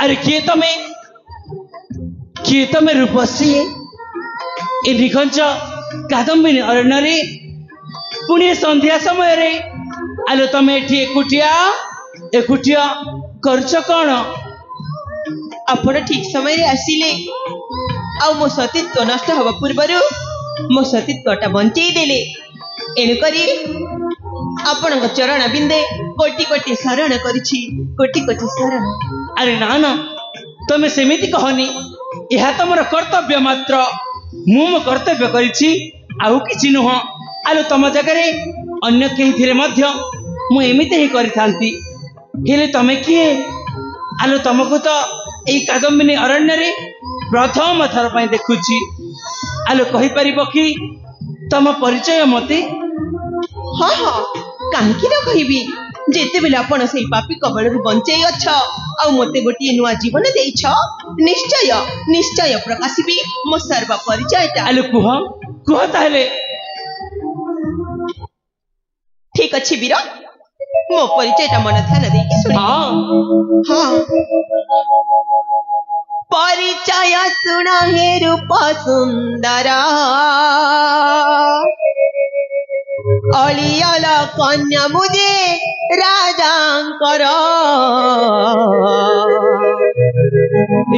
अरे किए तमें रूपसी ए निखंच कादम्बिनी अरण्य पुणी संध्या समय रे आलो तमें एकुटिया करछ कौन? आपण ठीक समय रे आसिले आ मो सतीत्व नष्ट हवा पूर्वर मो सतीत्वटा बंचई देले एनु करी आपण चरण बिंदे कोटि कोटि शरण करिछि कोटि कोटि शरण। अरे ना ना तमें सेमिति कहनी यह तो मोर कर्तव्य मात्र मु मो कर्तव्य करिछि आउ किछि नुह। आलो तम जगह रे अन्य केही थिले मध्य मु एमिति ही करिथांती हेले तमे किए? आलो तमको तो एई कादम्बिनी अरण्य रे प्रथम थर पई देखुछि। आलो कहि परिबो कि तम परिचय मते? हाँ हाँ कहीं न कहबी जेते बेले आपण सेई पापी कबळरू बंचई अछ आ मते गोटी नुआ जीवन देइछ निश्चय निश्चय प्रकाशिबी मो सर्व परिचयटा। आलो कुह ताले। ठीक अछि वीर मो परिचयटा मन ध्यान देकी सुनि। हाँ परिचय सुन हे रूप सुंदर अलियल कन्या मुझे राजांकर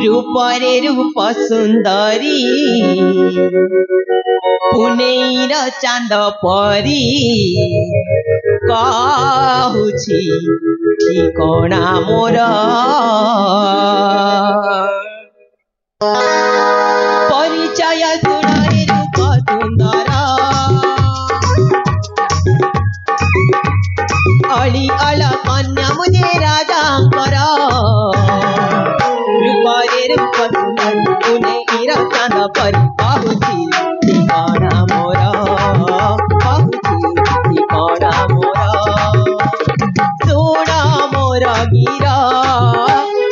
रूपरे रूप सुंदरी पुनेर चांद परी कहुछि ठिकଣା मोर परिचय सुन हे रूप सुंदर अली अल कन्या मुझे राजांकर रूपरे रूप सुंदर पुनेर चांद परी कहुछि ठिकଣା मोर कहुछि ठिकଣା मोर सुन मोर गिर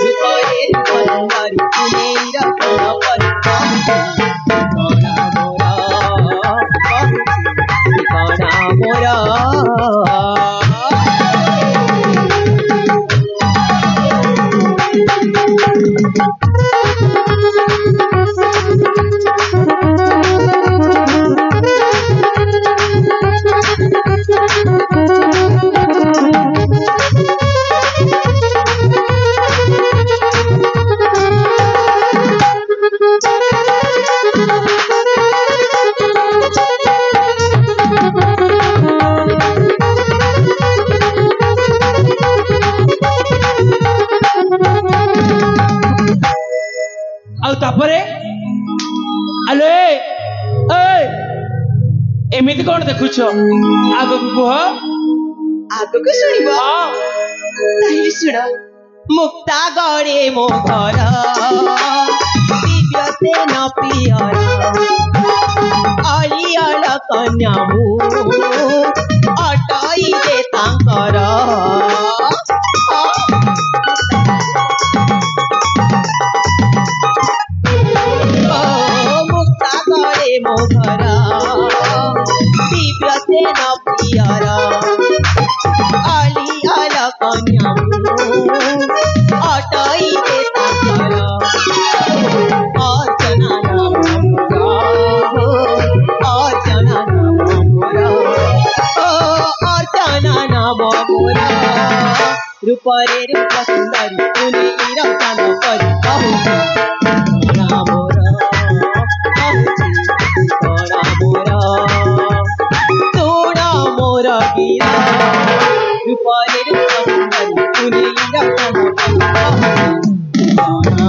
रूपरे रूप सुंदर पुनेर चांद परी कहुछि ठिकଣା मोर कहुछि ठिकଣା मोर। एमिति कौन देखुछ आग को कह आग को सुनिबो ताहि सुन मुक्ता गड़े मो घर दिव्य से न पियर अलियल कन्या मु अटई दे तांकर मुक्ता गड़े मो घर दिव्य से न पियर अलियल कन्या अटई दे तांकर अर्चना नाम मोरा अर्चना नाम मोरा रूपरे रूप सुंदरी पुनीर चांद परी कहुछि ठिकଣା मोरा कहुछि ठिकଣା मोरा सुन मोर गिरा रूपरे रूप सुंदरी पुनीर चांद परी कहुछि ठिकଣା मोरा कहुछि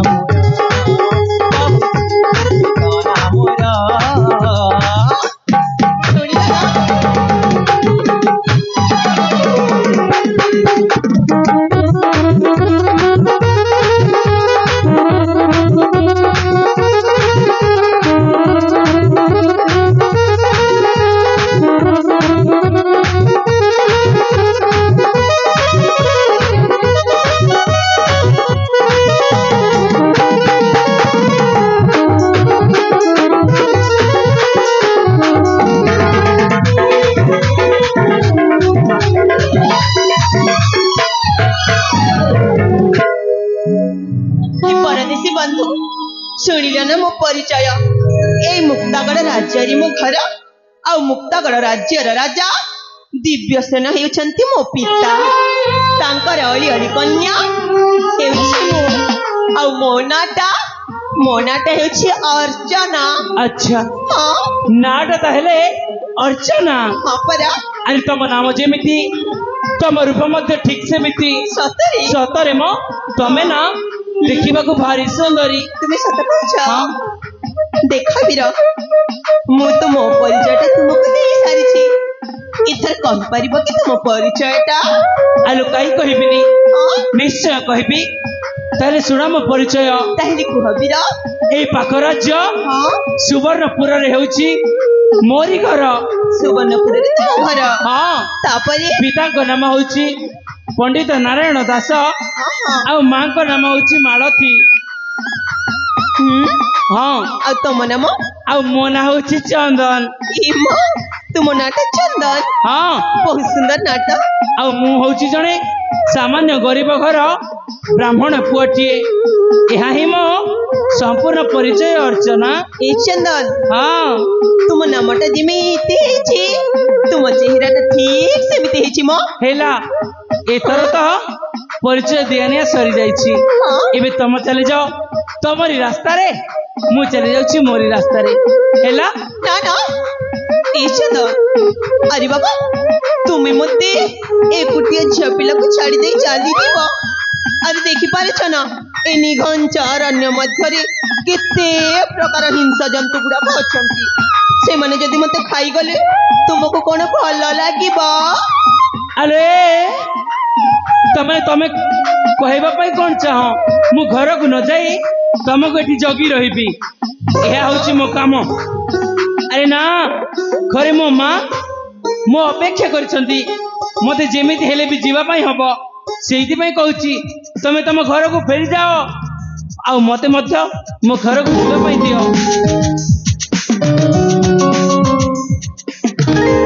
ठिकଣା मोरा। ना मो परिचय ए मुक्तागढ़ राज्य मो घर आ मुक्तागढ़ राज्यर राजा दिव्यसेन हेउछंती मो पिता तांकर अली अली कन्या हेउछि मो आ मो नाटा हेउछि अर्चना। अच्छा हाँ नाटा ताहले अर्चना। हाँ परा अरे तुम नाम जेमिति तुम रूप मध्य ठीक सेमिति सतरे सतरे मो तमे ना देखिबा को भारी सुंदरी। तुम्हें सत कहछ हाँ देखा वीर मु तो मो परिचयटा तुमको देई सारी छी इधर कह परिबो कि तुम परिचयटा। आलो काई कहबिनी निश्चय कहबी ताले सुना मो परिचय ताहले कुह वीर। ए पाख राज्य हाँ सुवर्णपुर रे हेउची मोरी घर। सुवर्णपुर रे तुम घर। हाँ तापरे पिता को नाम होची पंडित नारायण दास आ मां को नाम होची मालती। हाँ आ तुम नाम आ मो ना होची चंदन। इमा तुम नाटा चंदन। हाँ बहुत सुंदर नाटा। आ मु होची जणे सामान्य गरीब घर ब्राह्मण पुअटीए। ଏହା ହିଁ ମୋ संपूर्ण परिचय अर्चना। ए चंदन हाँ तुम नामटा जेमिति हेछि तुम चेहराटा ठीक सेमिति हेछि मो हेला एथर तो परिचय दियानिया सरी जाइछि। हाँ एबे तुम चले जाओ तमरी रास्ता रे मु चले जाउछि मोरी रास्ता रे हेला। ना ना ए चंदन अरे बाबा तुम्हें मते एकुटिया झिया पिला को छाड़ी दे चली जीव। अरे देखि पारे छ ना ए निघंच अरण्य मध्यरे केते प्रकार हिंसा जंतु गुड़ा अछंती से माने जदी मते खाई गले तुमको कोन भल लागिबो। अरे तमे कहबा पई कोन चाह मु घर को न जाई तुमको एठी जगी रहिबी एहा होची मो काम। अरे ना घरे मो मां मो अपेक्षा करछंती मते जेमिति हेले भी जीवा पई हबो सेइति पई कहूची तमे तम घर को फेरी जाओ आ मते मध्य मो घर को जीवा पई दियो।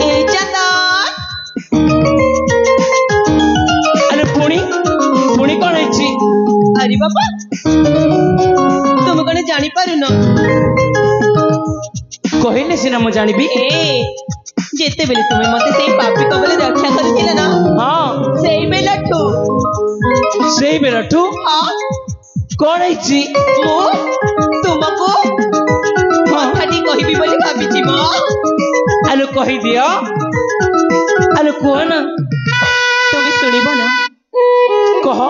ए चंदन अरे पुणी कोन हेछि। अरे बाबा तुम कोन जानि पारु न कहले सिना मु जानिबी। ए जेते बेले तुम्हें मते सेई पापी कबले रक्षा करथिले ना हाँ सेई बेलाठू हाँ कोन हेछि मु तुमको कथाटी कहबी बोली भाबिछि मो। आलो कहि दियो आलो कह ना तुम सुनिबो ना कह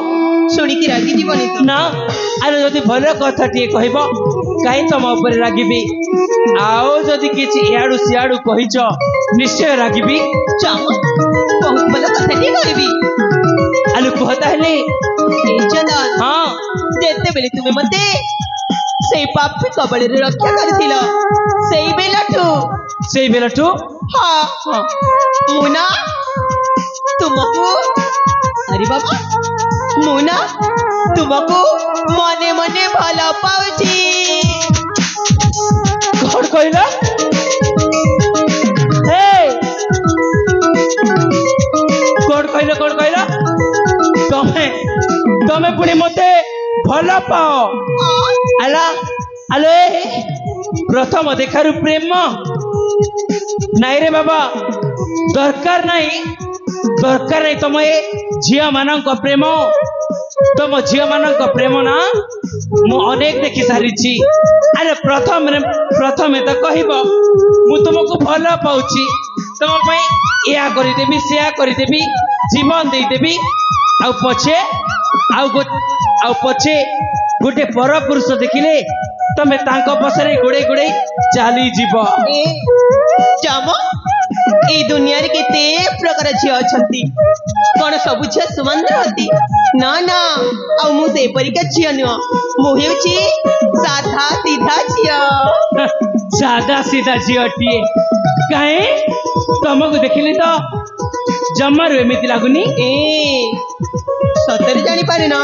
सुनी की रागी जीवनी तो ना। आलो जदि भल कथा टिए कहबो काई तम ऊपर रागिबी आओ जदि किछि इयाडू सियाडू कहिछ निश्चय रागिबी। चाहो बहुत भल कथाटी कहबी। आलो कहता हेले ए चंदन हाँ जेते बेले तुम्हें मते सेई पापी कबले रक्षा करथिला सेई बेलाठू हाँ हाँ मुना तुमको अरे बाबा मुना तुमको मने मने भला पाउची। कौन कहला हे कौन कहला तमे पुणी मते भल पाओ आला आले प्रथम देखारु प्रेम नाई रे बाबा दरकार नहीं तुम ए झिया मानक प्रेम तुम झिया मानक प्रेम ना मु अनेक देखि सारी अरे प्रथम तो कहब मु तुमको भल पाउची तुम पई या करदेवी सेया करदेवी जीवन देदेवी आ पछे गोटे पर पुरुष देखिले तमे तांको पसरे गुड़े गुड़े चली जीव। जाम ए दुनिया रे केते प्रकार झिया अछंती कोन सब झिया समान रहती ना ना आ मु से परिका झिया न मु हेउची साधा सीधा झिया। सादा सीधा झियटिए काहे तुमको देखिले तो जमार एमिति लागुनी। ए सतरे जानी पारे ना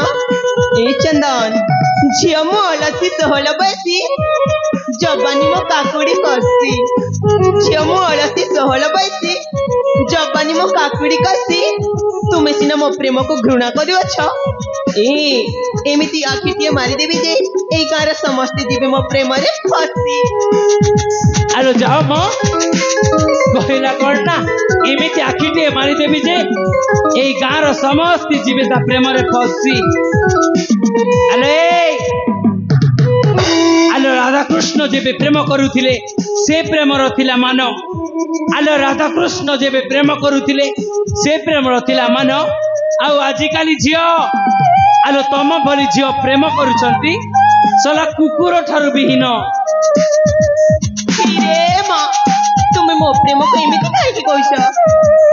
ए चंदन झिया मो अलसी सहल बसी जबानी मो काकुड़ी करसी झिया मो अलसी सहल बसी जबानी मो काकुड़ी करसी तुमे सिना मो प्रेम को घृणा करुअछ एमिति आखिटिए मारिदेवी जे एई गाँर समस्ते जीवे मो प्रेम रे फसी। आलो जाओ मो कहला कौन ना एमिति आखिटिए मारिदेवी जे एई गाँर समस्ते जीवे ता प्रेम रे फसी। अरे आलो राधा कृष्ण जेबे प्रेम करुथिले से प्रेम रथिला मान। आलो राधा कृष्ण जेबे प्रेम करुथिले से प्रेम रथिला मान। आउ आजिकाली झियो आलो तम भली झियो प्रेम करुछंती सला कुकुर ठारू बिहीन। रे मां तुमे मो प्रेम को एमिति काहे की कहछ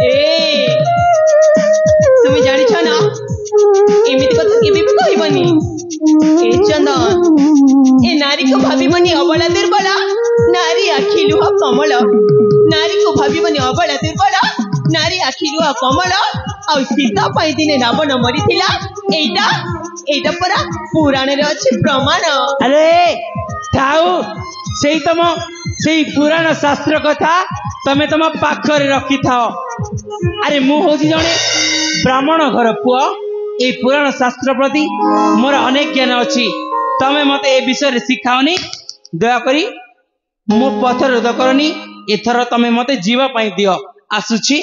ए तुमे जानि छ ना एमिति कथा केबे भी कहबनी। ए चंदन ए नारी को भाबिबनी अबला दुर्बला नारी आखि लुह कमल नारी को भाबिबनी अबला दुर्बला नारी आखि लुह कमल आ सीता पाई दिने रावण मरिथिला एटा एटा परा पुराण रे अछि प्रमाण। अरे थाउ सेई पुराण शास्त्र कथा तमे तम पाखरे रखी थाओ। अरे मु होजी जणे ब्राह्मण घर पुआ ए पुराण शास्त्र प्रति मोर अनेक ज्ञान अछि तमे मते ए विषय रे सिखाओनी। दया करी मो पथ रोध करनी एथर तमे मते जीवा पाई दियो आसुछि।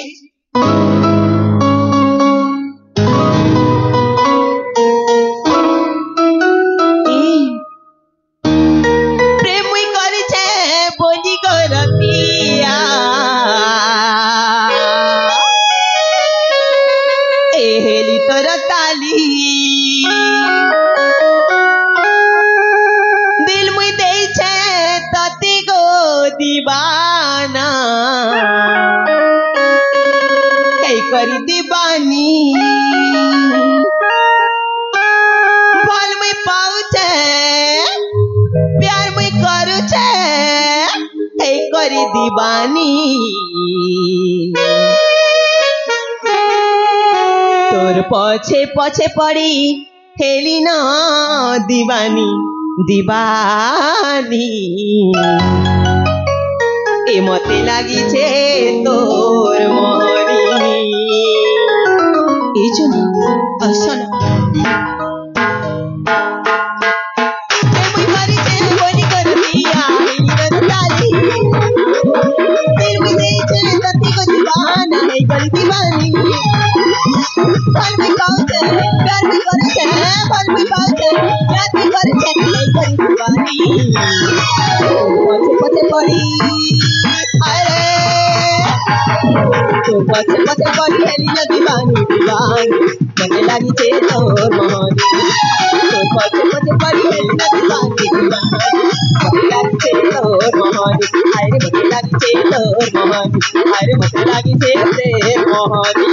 करी दीवानी भल में पाउछे प्यार में करूछे हे करी दीवानी तोर पछे पछे पड़ी हेली ना दीवानी दीवानी ए मते लागी छे तोर मोरी एजन असन पछे पछे पड़ी हेली ना दीवानी दीवानी मते लागी छे तोर मोहनी तो पछे पछे पड़ी हेली ना दीवानी दीवानी मते लागी छे तोर मोहनी अरे मते लागी छे तोर मोहनी अरे मते लागी छे से मोहनी।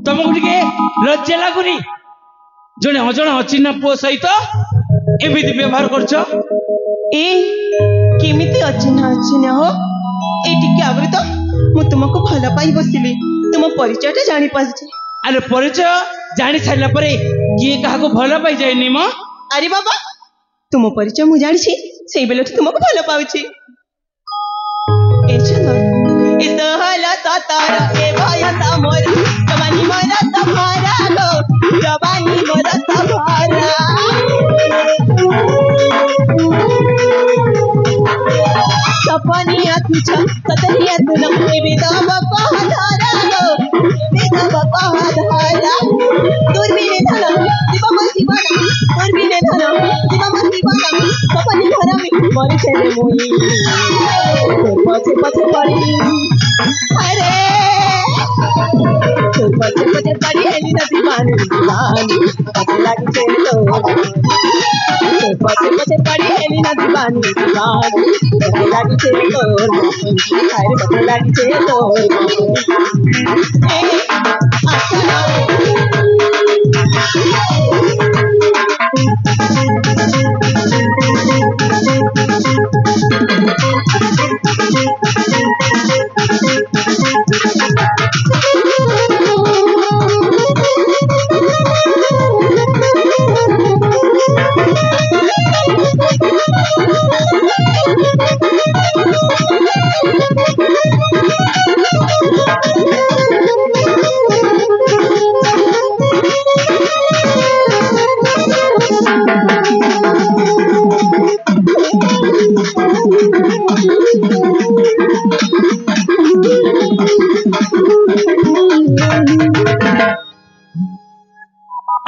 तुमको टिके लज्जा लगुनी जने अजण अचिन्ह पुओ सहित एमिति व्यवहार करछ। ए केमिति अचिन्ह अचिन्ह हो ए टिके आबरे तो मु तुमको भला पाई बसिली तुम परिचयटा जानि पाछि। अरे परिचय जानि छाइला परे किए काहा को भला पाई जायनी म। अरे बाबा तुम परिचय मु जानि छी सेई बेले तुमको भला पाउछि। ए चलो ए तहला तारा ए भया ता मोर जवानी मोरा तमारा लो जवानी मोरा तमारा सपनिया तुझ सतनिया तू न विदव को धारा लो विदव को धारा दूर भी धन मुई तोर पछे पछे पड़ी अरे तोर पछे पछे पड़ी हेली ना दीवानी दीवानी पछे लागी छे तोर पछे पछे पड़ी हेली ना दीवानी दीवानी पछे लागी छे तोर अरे पछे लागी छे तोर ए आसना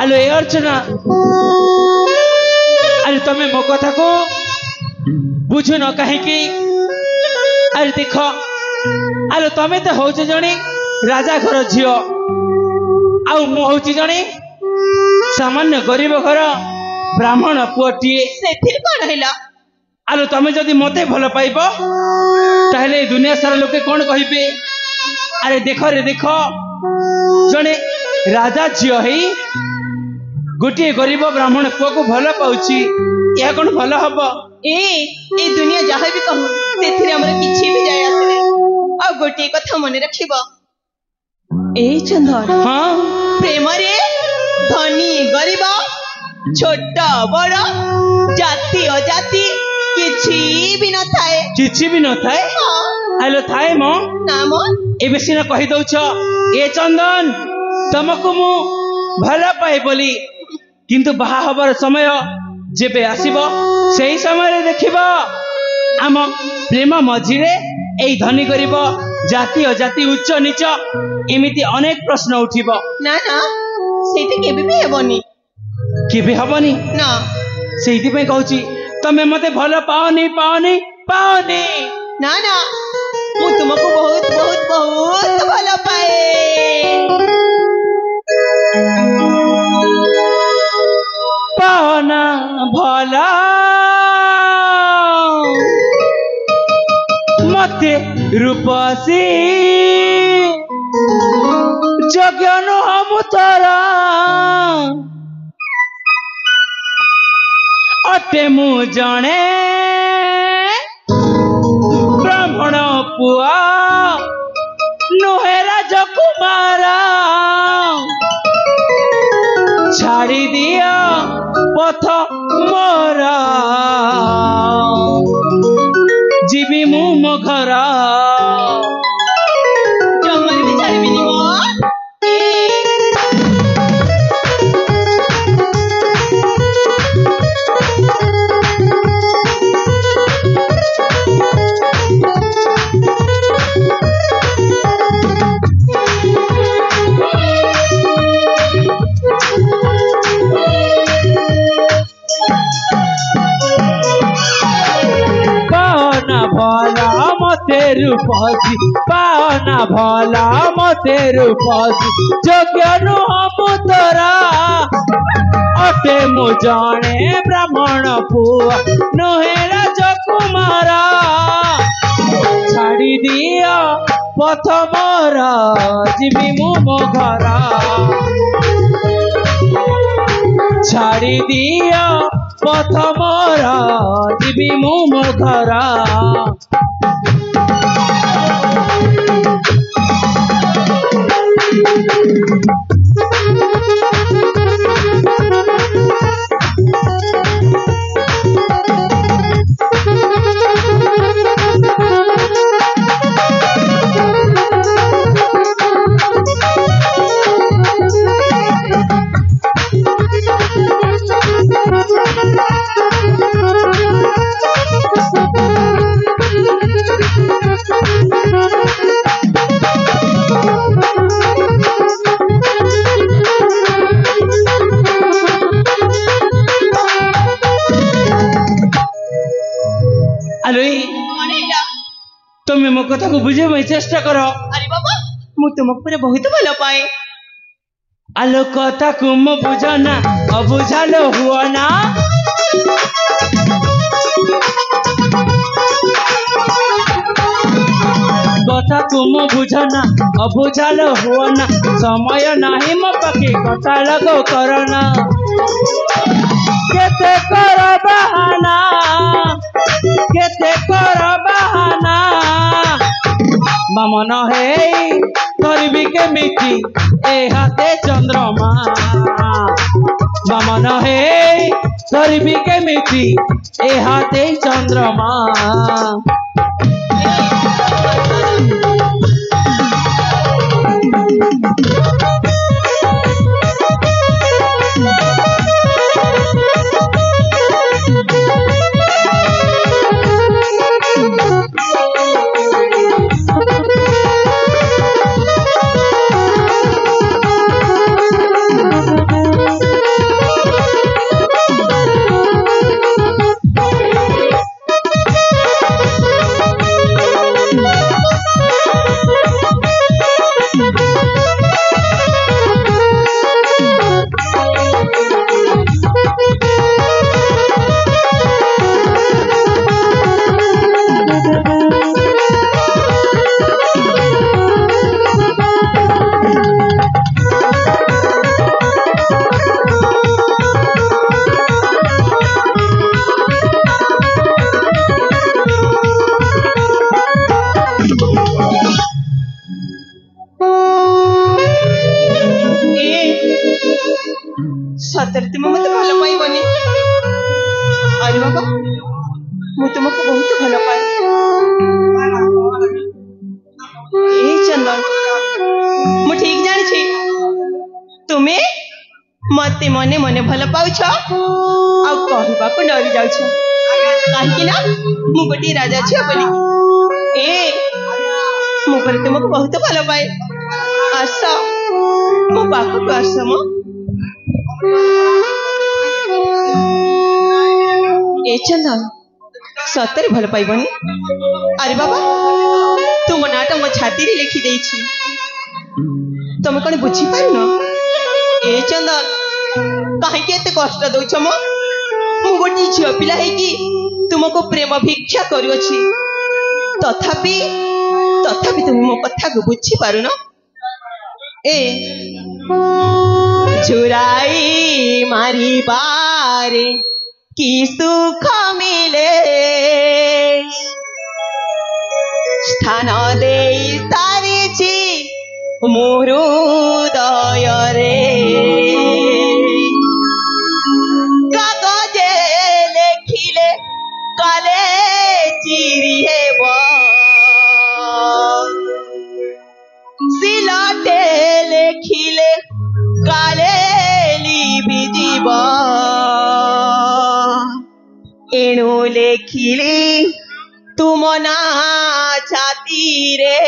आलो ए अर्चना अरे तमे मो कथा को बुझु न कहीं कि अरे देख आलो तमे तो होचे जणी राजा घर झियो आउ मु होची जणी सामान्य गरीब घर ब्राह्मण पुअटीए सेथिर कोन हैला आलो तमे जदि मते भल पाइबो ताहले दुनिया सारा लोके कोन कहिबे अरे देख रे देख जणे राजा झियो है गोटे गरीब ब्राह्मण पुआ को भल पाउची या कौन भल हम ए दुनिया जहाँ भी कहू से किसी भी जाए आसे आ गोटे कथा मन रखिब ए चंदन हाँ प्रेम रे धनी गरीब छोट बड़ जाति अजाति किछि भी न थाए किछि भी न थाए आलो थाए मो नाम एबे सिना कहि दउछ ए चंदन तुमको मु भल पाए बोली किंतु बाहा हबार समय जेबे आसीबो सेही समय रे देखिबो आम प्रेम मझिरे एई धनी गरीब जाति अजाति उच्च नीच एमिति अनेक प्रश्न उठिबो ना ना सेठी केबे भी हेबनी केबे हबनी ना सेठी पे कहूची तमे मते भल पाओनी पाओनी पाओनी ना ना मु तुमको बहुत बहुत बहुत भल पाए पाना भला मते रूपसी जगन हम तारा अटे मु जणे ब्राह्मण पुआ नुहे राजकुमारा छाड़ी दिया पथ मोरा जीवी मु मो घर जमर भी छाड़बिनी मो भला मते रूपसी पाना भला मते रूपसी जोग्यनु हम तोरा अटे मु जाने ब्राह्मण पुआ नुहे राजकुमारा छाड़ी दिया पथ मोरा जीवी मु मो घरा छाड़ी दिया पथ मोरा जीवी मु मो घरा तुम्हें मो कथा को बुझे मैं चेष्टा करो। अरे बाबा मु तुमको पूरे बहुत भल पाए। आलो कथा को मो बुझना अबुझालो हुआ ना। कथा को मो बुझना अबुझालो हुआ ना। समय नहीं मो पाके कथा लगो करना। केते कर बहाना केते कर बहाना। बामन हे करबी केमिति ए हाथे चंद्रमा। बामन हे करबी केमिति ए हाथे चंद्रमा। सतर तुम मत भल पाइबनी। अरे बाबा मु तुमको बहुत भल पाए। ए चंदन मु ठीक जानी छी तुम्हें मते मने मने भल पाउछ आ कहबा को डरी जाउछ। काहे ना मु गोटी राजा छी बोली ए मु पर तुमको बहुत भल पाए। आस मो पाखु को आस मो। ए चंदन सତରେ भल पाइबनी। अरे बाबा तुम नाटा मो छाती रे लिखि देई छी तुम कौन बुझी पार न। ए चंदन काहे के एते कष्ट दउछ मो। मु गोटी झियो पिला है कि तुमको प्रेम भिक्षा करू छी तथापि तुम मो कथा को बुझी पारु न। ए चुराई मारी बारे की सुख मिले स्थान दे सारी मोर हृदय रे। कागजे लेखिले काले चिरी हेब सिलटे लेखिले काले लिभि जीव। एणु लेखिले तुम ना छाती रे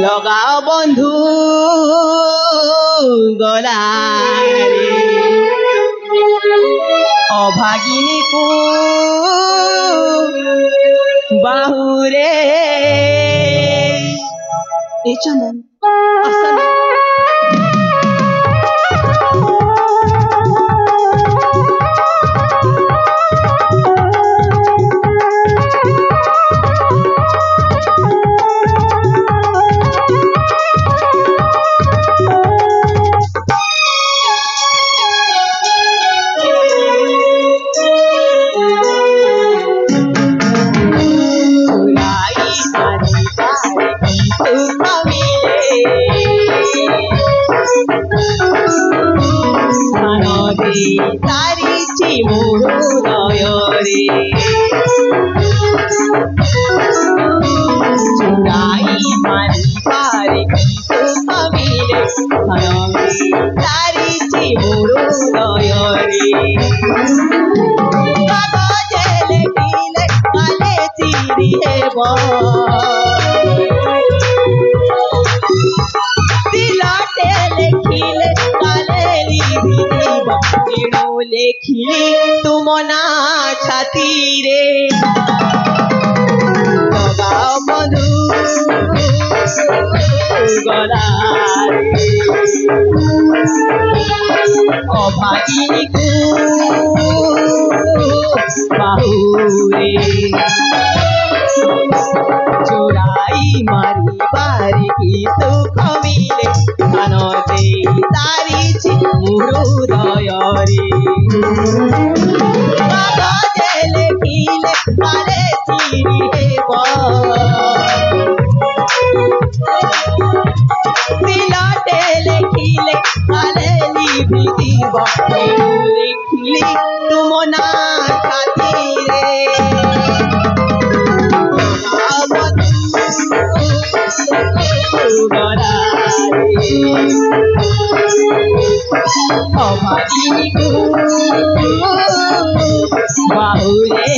लगा बंधु गला अभागिनी को बाहुरे। ए चंदन आसन तारी मोर हृदय रे चुराई मारी पारे सुख मिले तारी मोर हृदय रे। कागजे लेखिले काले चिरी हेब सिलटे लेखिले काले लिभि जीव। एणु ଲେଖିଲି ତୁମ ନା ଛାତିରେ ଲଗାଅ ବନ୍ଧୁ ଗଳାରେ ଅଭାଗିନୀକୁ ବାହୁରେ ଚୋରାଇ ମାରିବାରେ କି ସୁଖ ମିଳେ ଧାନ ଦେଇ ସାରିଛି ମୁଁ ହୃଦୟରେ କାଗଜେ ଲେଖିଲେ କାଳେ ଚିରି ହେବ ସିଲଟେ ଲେଖିଲେ କାଳେ ଲିଭିଯିବ ମୁଁ ଲେଖିଲି ତୁମ ନା ଛାତିରେ অভাগিনীକୁ বাহুরে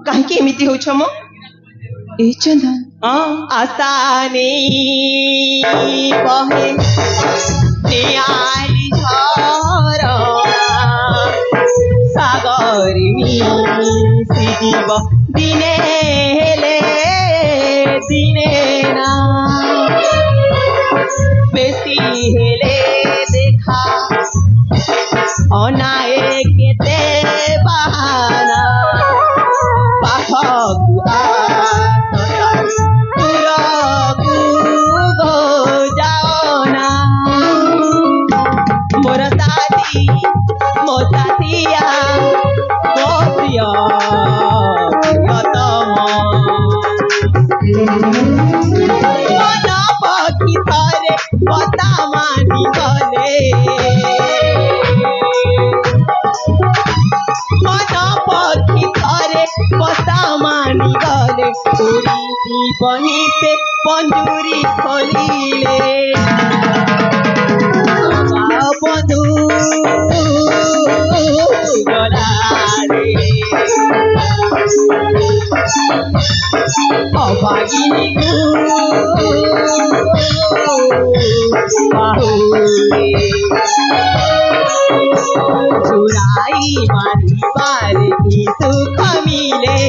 କାହିଁକି ଏମିତି ହଉଛ ମ ଏ ଚନ୍ଦନ ଆଶା ନେଇ ବହେ ନିଆଳି ଝର ସାଗର ମିଶିଯିବ ଦିନେ ହେଲେ ଦିନେ ନା ବେଶୀ ହେଲେ ଦେଖା অনায়ে কেতে বাহানা পাখকু দূরকু গো যাও না মোর সাথী মো সাথিয়া মো প্রিয় প্রিয়তম মন পক্ষী থরে কথা মানি গলে মানি গলে তোরি জীবনীতে পঞ্জুরি খোলিলে বন্ধু গলারে অভাগিনীକୁ বাহুরে চুরাই মারিবারে কি সুখ মিলে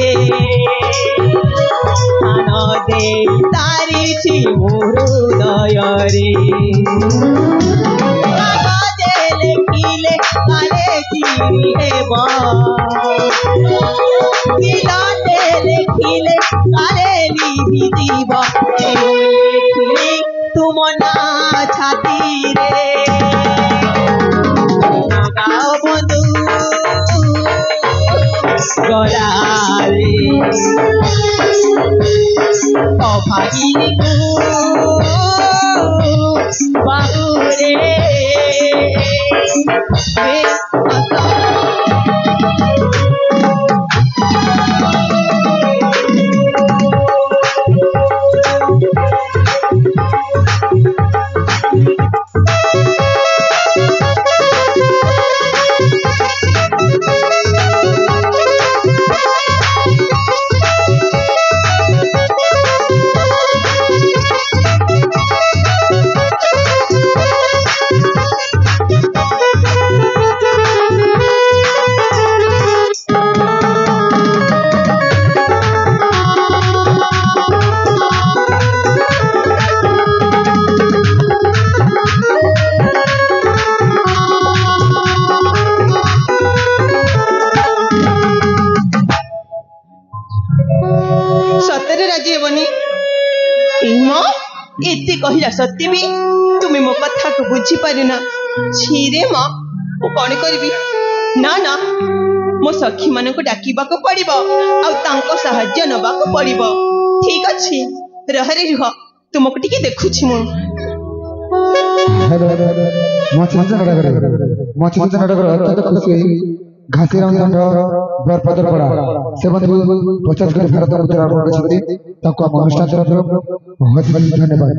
ধান দেই সারিছি ମୋ ହୃଦୟରେ କାଗଜେ ଲେଖିଲେ କାଳେ ଚିରି ହେବ ସିଲଟେ ଲେଖିଲେ କାଳେ ଲିଭିଯିବ ମୁଁ ଲେଖିଲି ତୁମ ନା ଛାତିରେ ଲଗାଅ ବନ୍ଧୁ ଗଳାରେ অভাগিনীକୁ বাহুরে ସତରେ ରାଜି ହେବନି? एते कहिला सत्य भी तुमे मो कथा को बुझी पारिना। छीरे मां मु कोन करबी ना ना मो सखी मन को डाकिबा को पड़िबो आ तांको सहाय्य नबा को पड़िबो। ठीक अछि रह रे रुह तुमको टिके देखुछि मु। घासी राम बरपदर पड़ा से बंधु 50 कर भारत उत्तराखंड के अनुष्ठान तरफ बहुत बहुत धन्यवाद।